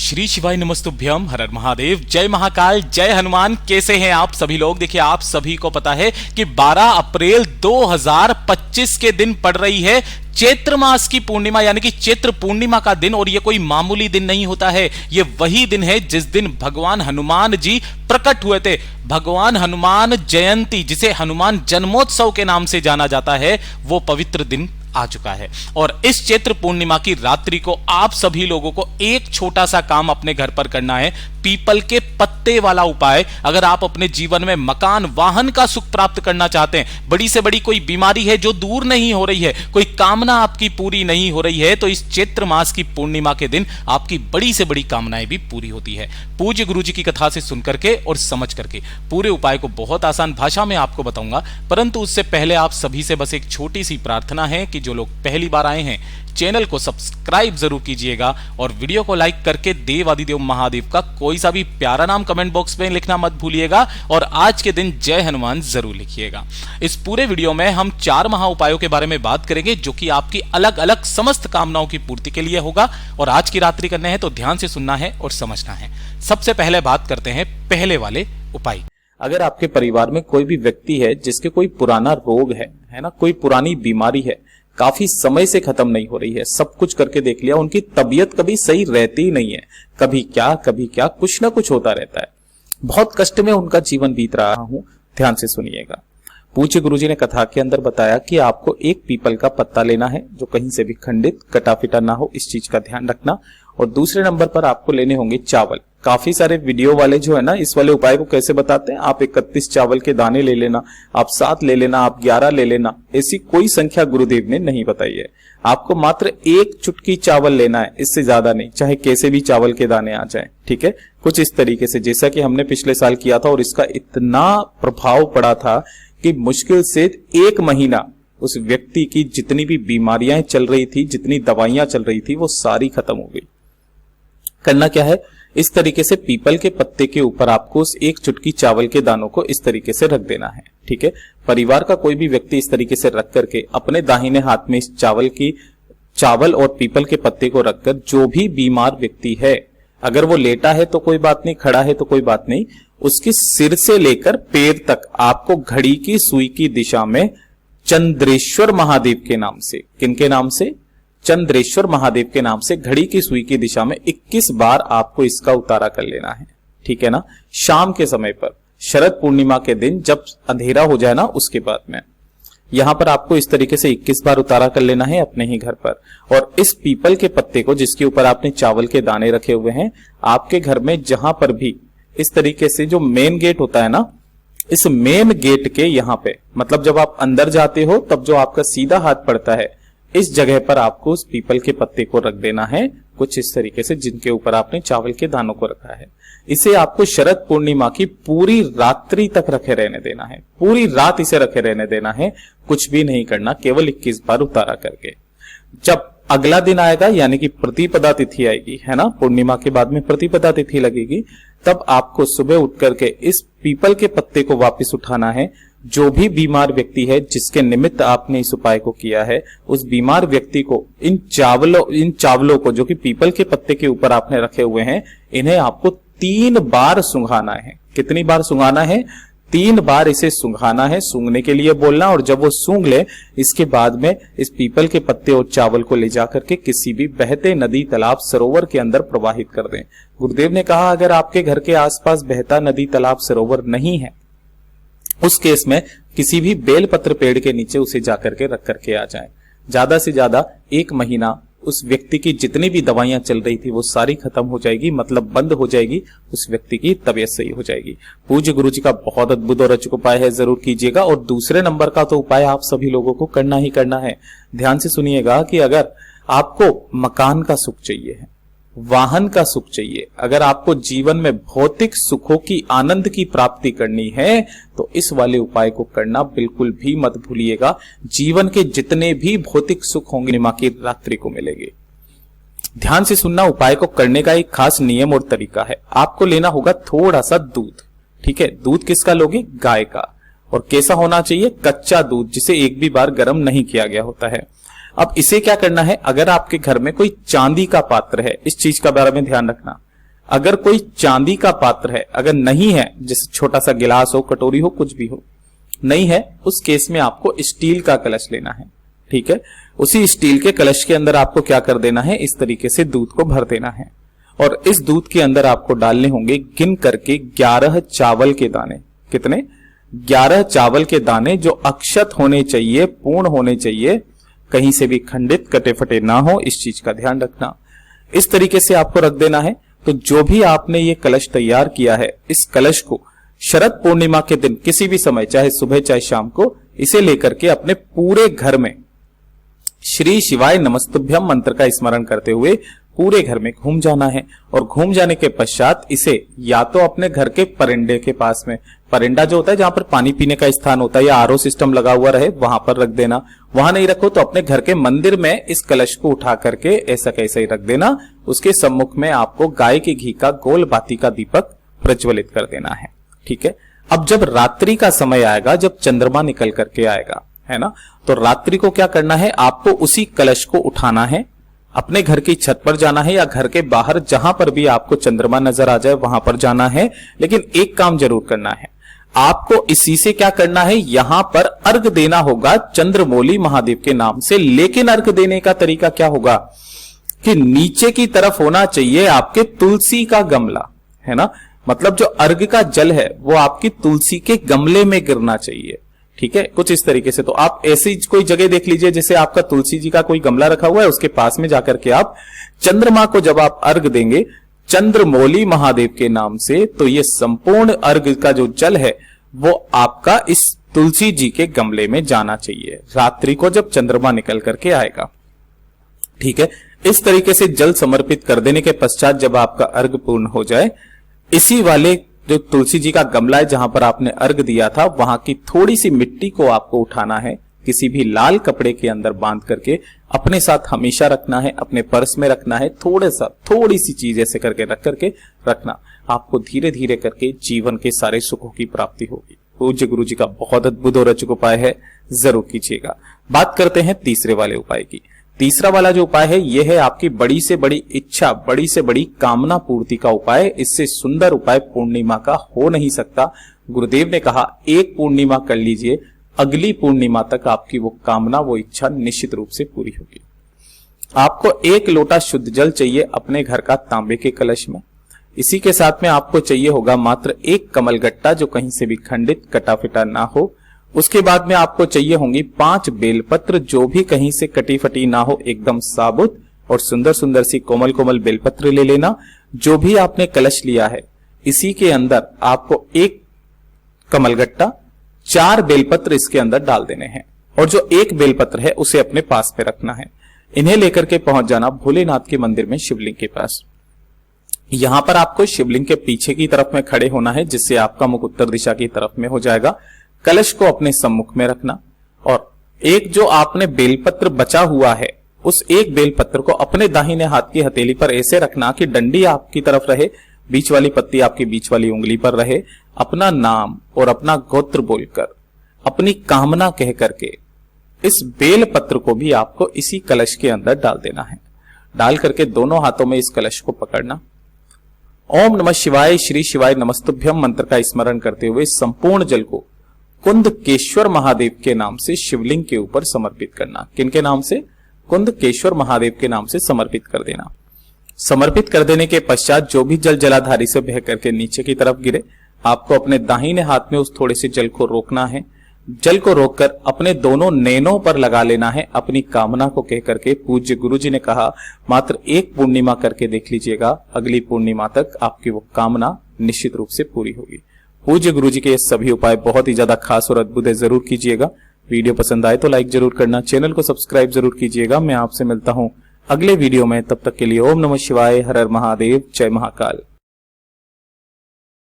श्री शिवाय नमस्तुभ्यम, हर हर महादेव, जय महाकाल, जय हनुमान। कैसे हैं आप सभी लोग? देखिए, आप सभी को पता है कि 12 अप्रैल 2025 के दिन पड़ रही है चैत्र मास की पूर्णिमा, यानी कि चैत्र पूर्णिमा का दिन। और यह कोई मामूली दिन नहीं होता है, यह वही दिन है जिस दिन भगवान हनुमान जी प्रकट हुए थे। भगवान हनुमान जयंती, जिसे हनुमान जन्मोत्सव के नाम से जाना जाता है, वो पवित्र दिन आ चुका है। और इस चैत्र पूर्णिमा की रात्रि को आप सभी लोगों को एक छोटा सा काम अपने घर पर करना है, पीपल के पत्ते वाला उपाय। अगर आप अपने जीवन में मकान वाहन का सुख प्राप्त करना चाहते हैं, बड़ी से बड़ी कोई बीमारी है जो दूर नहीं हो रही है, कोई कामना आपकी पूरी नहीं हो रही है, तो इस चैत्र मास की पूर्णिमा के दिन आपकी बड़ी से बड़ी कामनाएं भी पूरी होती है। पूज्य गुरु जी की कथा से सुन करके और समझ करके पूरे उपाय को बहुत आसान भाषा में आपको बताऊंगा। परंतु उससे पहले आप सभी से बस एक छोटी सी प्रार्थना है कि जो लोग पहली बार आए हैं, चैनल को सब्सक्राइब जरूर कीजिएगा और वीडियो को लाइक करके देव आदिदेव महादेव का कोई सा भी प्यारा नाम कमेंट बॉक्स में लिखना मत भूलिएगा और आज के दिन जय हनुमान जरूर लिखिएगा। इस पूरे वीडियो में हम 4 महा उपायों के बारे में बात करेंगे, जो कि आपकी अलग अलग समस्त कामनाओं की पूर्ति के लिए होगा। और आज की रात्रि करने हैं तो ध्यान से सुनना है और समझना है। सबसे पहले बात करते हैं पहले वाले उपाय। अगर आपके परिवार में कोई भी व्यक्ति है जिसके कोई पुराना रोग है ना, कोई पुरानी बीमारी है, काफी समय से खत्म नहीं हो रही है, सब कुछ करके देख लिया, उनकी तबीयत कभी सही रहती ही नहीं है, कभी क्या कुछ ना कुछ होता रहता है, बहुत कष्ट में उनका जीवन बीत रहा हूं, ध्यान से सुनिएगा। पूज्य गुरुजी ने कथा के अंदर बताया कि आपको एक पीपल का पत्ता लेना है जो कहीं से भी खंडित कटा फिटा ना हो, इस चीज का ध्यान रखना। और दूसरे नंबर पर आपको लेने होंगे चावल। काफी सारे वीडियो वाले जो है ना, इस वाले उपाय को कैसे बताते हैं, आप 31 चावल के दाने ले लेना, आप 7 ले लेना, आप 11 ले लेना, ऐसी कोई संख्या गुरुदेव ने नहीं बताई है। आपको मात्र 1 चुटकी चावल लेना है, इससे ज्यादा नहीं, चाहे कैसे भी चावल के दाने आ जाए, ठीक है। कुछ इस तरीके से जैसा कि हमने पिछले साल किया था और इसका इतना प्रभाव पड़ा था कि मुश्किल से 1 महीना उस व्यक्ति की जितनी भी बीमारियां चल रही थी, जितनी दवाइयां चल रही थी, वो सारी खत्म हो गई। करना क्या है, इस तरीके से पीपल के पत्ते के ऊपर आपको उस 1 चुटकी चावल के दानों को इस तरीके से रख देना है, ठीक है। परिवार का कोई भी व्यक्ति इस तरीके से रख करके अपने दाहिने हाथ में इस चावल और पीपल के पत्ते को रखकर, जो भी बीमार व्यक्ति है, अगर वो लेटा है तो कोई बात नहीं, खड़ा है तो कोई बात नहीं, उसकी सिर से लेकर पैर तक आपको घड़ी की सुई की दिशा में चंद्रेश्वर महादेव के नाम से, किनके नाम से, चंद्रेश्वर महादेव के नाम से घड़ी की सुई की दिशा में 21 बार आपको इसका उतारा कर लेना है, ठीक है ना। शाम के समय पर, शरद पूर्णिमा के दिन जब अंधेरा हो जाए ना, उसके बाद में यहां पर आपको इस तरीके से 21 बार उतारा कर लेना है अपने ही घर पर। और इस पीपल के पत्ते को, जिसके ऊपर आपने चावल के दाने रखे हुए हैं, आपके घर में जहां पर भी इस तरीके से जो मेन गेट होता है ना, इस मेन गेट के यहां पे, मतलब जब आप अंदर जाते हो तब जो आपका सीधा हाथ पड़ता है, इस जगह पर आपको उस पीपल के पत्ते को रख देना है, कुछ इस तरीके से, जिनके ऊपर आपने चावल के दानों को रखा है। इसे आपको शरद पूर्णिमा की पूरी रात्रि तक रखे रहने देना है, पूरी रात इसे रखे रहने देना है, कुछ भी नहीं करना, केवल 21 बार उतारा करके। जब अगला दिन आएगा, यानी कि प्रतिपदा तिथि आएगी, है ना, पूर्णिमा के बाद में प्रतिपदा तिथि लगेगी, तब आपको सुबह उठ करके इस पीपल के पत्ते को वापस उठाना है। जो भी बीमार व्यक्ति है जिसके निमित्त आपने इस उपाय को किया है, उस बीमार व्यक्ति को इन चावलों को, जो कि पीपल के पत्ते के ऊपर आपने रखे हुए हैं, इन्हें आपको 3 बार सूंघाना है। कितनी बार सूंघाना है? 3 बार इसे सूंघाना है, सूंघने के लिए बोलना। और जब वो सूंघ ले, इसके बाद में इस पीपल के पत्ते और चावल को ले जाकर के किसी भी बहते नदी, तालाब, सरोवर के अंदर प्रवाहित कर दें। गुरुदेव ने कहा, अगर आपके घर के आसपास बहता नदी, तालाब, सरोवर नहीं है, उस केस में किसी भी बेलपत्र पेड़ के नीचे उसे जाकर के रख करके आ जाएं। ज्यादा से ज्यादा 1 महीना उस व्यक्ति की जितनी भी दवाइयां चल रही थी वो सारी खत्म हो जाएगी, मतलब बंद हो जाएगी, उस व्यक्ति की तबीयत सही हो जाएगी। पूज्य गुरु जी का बहुत अद्भुत और अचूक उपाय है, जरूर कीजिएगा। और दूसरे नंबर का तो उपाय आप सभी लोगों को करना ही करना है। ध्यान से सुनिएगा कि अगर आपको मकान का सुख चाहिए है, वाहन का सुख चाहिए, अगर आपको जीवन में भौतिक सुखों की, आनंद की प्राप्ति करनी है, तो इस वाले उपाय को करना बिल्कुल भी मत भूलिएगा। जीवन के जितने भी भौतिक सुख होंगे, पूर्णिमा की रात्रि को मिलेंगे। ध्यान से सुनना, उपाय को करने का एक खास नियम और तरीका है। आपको लेना होगा थोड़ा सा दूध, ठीक है। दूध किसका लोगे? गाय का। और कैसा होना चाहिए? कच्चा दूध, जिसे एक भी बार गर्म नहीं किया गया होता है। अब इसे क्या करना है, अगर आपके घर में कोई चांदी का पात्र है, इस चीज का बारे में ध्यान रखना, अगर कोई चांदी का पात्र है, अगर नहीं है, जैसे छोटा सा गिलास हो, कटोरी हो, कुछ भी हो, नहीं है, उस केस में आपको स्टील का कलश लेना है। ठीक है, उसी स्टील के कलश के अंदर आपको क्या कर देना है, इस तरीके से दूध को भर देना है और इस दूध के अंदर आपको डालने होंगे गिन करके 11 चावल के दाने। कितने? 11 चावल के दाने, जो अक्षत होने चाहिए, पूर्ण होने चाहिए, कहीं से भी खंडित कटे फटे ना हो, इस चीज का ध्यान रखना। इस तरीके से आपको रख देना है। तो जो भी आपने ये कलश तैयार किया है, इस कलश को शरद पूर्णिमा के दिन किसी भी समय, चाहे सुबह चाहे शाम को, इसे लेकर के अपने पूरे घर में श्री शिवाय नमस्तुभ्यम मंत्र का स्मरण करते हुए पूरे घर में घूम जाना है और घूम जाने के पश्चात इसे या तो अपने घर के परिंडे के पास में, परिंडा जो होता है जहां पर पानी पीने का स्थान होता है या आरओ सिस्टम लगा हुआ रहे, वहां पर रख देना। वहां नहीं रखो तो अपने घर के मंदिर में इस कलश को उठा करके ऐसा कैसे ही रख देना। उसके सम्मुख में आपको गाय के घी का गोल बाती का दीपक प्रज्वलित कर देना है। ठीक है, अब जब रात्रि का समय आएगा, जब चंद्रमा निकल करके आएगा, है ना, तो रात्रि को क्या करना है, आपको उसी कलश को उठाना है, अपने घर की छत पर जाना है या घर के बाहर जहां पर भी आपको चंद्रमा नजर आ जाए वहां पर जाना है। लेकिन एक काम जरूर करना है, आपको इसी से क्या करना है, यहां पर अर्घ देना होगा चंद्रमौली महादेव के नाम से। लेकिन अर्घ देने का तरीका क्या होगा कि नीचे की तरफ होना चाहिए आपके तुलसी का गमला, है ना, मतलब जो अर्घ का जल है वो आपकी तुलसी के गमले में गिरना चाहिए। ठीक है, कुछ इस तरीके से। तो आप ऐसी कोई जगह देख लीजिए जैसे आपका तुलसी जी का कोई गमला रखा हुआ है, उसके पास में जाकर के आप चंद्रमा को जब आप अर्घ देंगे चंद्रमौली महादेव के नाम से, तो ये संपूर्ण अर्घ का जो जल है वो आपका इस तुलसी जी के गमले में जाना चाहिए रात्रि को जब चंद्रमा निकल करके आएगा। ठीक है, इस तरीके से जल समर्पित कर देने के पश्चात जब आपका अर्घ पूर्ण हो जाए, इसी वाले जो तुलसी जी का गमला है जहां पर आपने अर्घ दिया था, वहां की थोड़ी सी मिट्टी को आपको उठाना है, किसी भी लाल कपड़े के अंदर बांध करके अपने साथ हमेशा रखना है, अपने पर्स में रखना है, थोड़ी सी चीज ऐसे करके रख करके रखना। आपको धीरे धीरे करके जीवन के सारे सुखों की प्राप्ति होगी। पूज्य गुरु जी का बहुत अद्भुत और अचूक उपाय है, जरूर कीजिएगा। बात करते हैं तीसरे वाले उपाय की। तीसरा वाला जो उपाय है यह है आपकी बड़ी से बड़ी इच्छा, बड़ी से बड़ी कामना पूर्ति का उपाय। इससे सुंदर उपाय पूर्णिमा का हो नहीं सकता। गुरुदेव ने कहा एक पूर्णिमा कर लीजिए, अगली पूर्णिमा तक आपकी वो कामना, वो इच्छा निश्चित रूप से पूरी होगी। आपको 1 लोटा शुद्ध जल चाहिए अपने घर का तांबे के कलश में। इसी के साथ में आपको चाहिए होगा मात्र 1 कमलगट्टा जो कहीं से भी खंडित कटा फिटा ना हो। उसके बाद में आपको चाहिए होंगी 5 बेलपत्र जो भी कहीं से कटी फटी ना हो, एकदम साबुत और सुंदर सुंदर सी कोमल कोमल बेलपत्र ले लेना। जो भी आपने कलश लिया है इसी के अंदर आपको 1 कमलगट्टा, 4 बेलपत्र इसके अंदर डाल देने हैं और जो 1 बेलपत्र है उसे अपने पास में रखना है। इन्हें लेकर के पहुंच जाना भोलेनाथ के मंदिर में शिवलिंग के पास। यहां पर आपको शिवलिंग के पीछे की तरफ में खड़े होना है, जिससे आपका मुख उत्तर दिशा की तरफ में हो जाएगा। कलश को अपने सम्मुख में रखना और एक जो आपने बेलपत्र बचा हुआ है उस 1 बेलपत्र को अपने दाहिने हाथ की हथेली पर ऐसे रखना कि डंडी आपकी तरफ रहे, बीच वाली पत्ती आपकी बीच वाली उंगली पर रहे। अपना नाम और अपना गोत्र बोलकर, अपनी कामना कह करके इस बेलपत्र को भी आपको इसी कलश के अंदर डाल देना है। डाल करके दोनों हाथों में इस कलश को पकड़ना। ओम नमः शिवाय श्री शिवाय नमस्तुभ्यम मंत्र का स्मरण करते हुए संपूर्ण जल को कुंदकेश्वर महादेव के नाम से शिवलिंग के ऊपर समर्पित करना। किनके नाम से? कुंदकेश्वर महादेव के नाम से समर्पित कर देना। समर्पित कर देने के पश्चात जो भी जल जलाधारी से बह करके नीचे की तरफ गिरे, आपको अपने दाहिने हाथ में उस थोड़े से जल को रोकना है। जल को रोककर अपने दोनों नैनों पर लगा लेना है, अपनी कामना को कह करके। पूज्य गुरु जी ने कहा मात्र 1 पूर्णिमा करके देख लीजिएगा, अगली पूर्णिमा तक आपकी वो कामना निश्चित रूप से पूरी होगी। पूज्य गुरु जी के ये सभी उपाय बहुत ही ज्यादा खास और अद्भुत है, जरूर कीजिएगा। वीडियो पसंद आए तो लाइक जरूर करना, चैनल को सब्सक्राइब जरूर कीजिएगा। मैं आपसे मिलता हूं अगले वीडियो में, तब तक के लिए ओम नमः शिवाय, हर हर महादेव, जय महाकाल।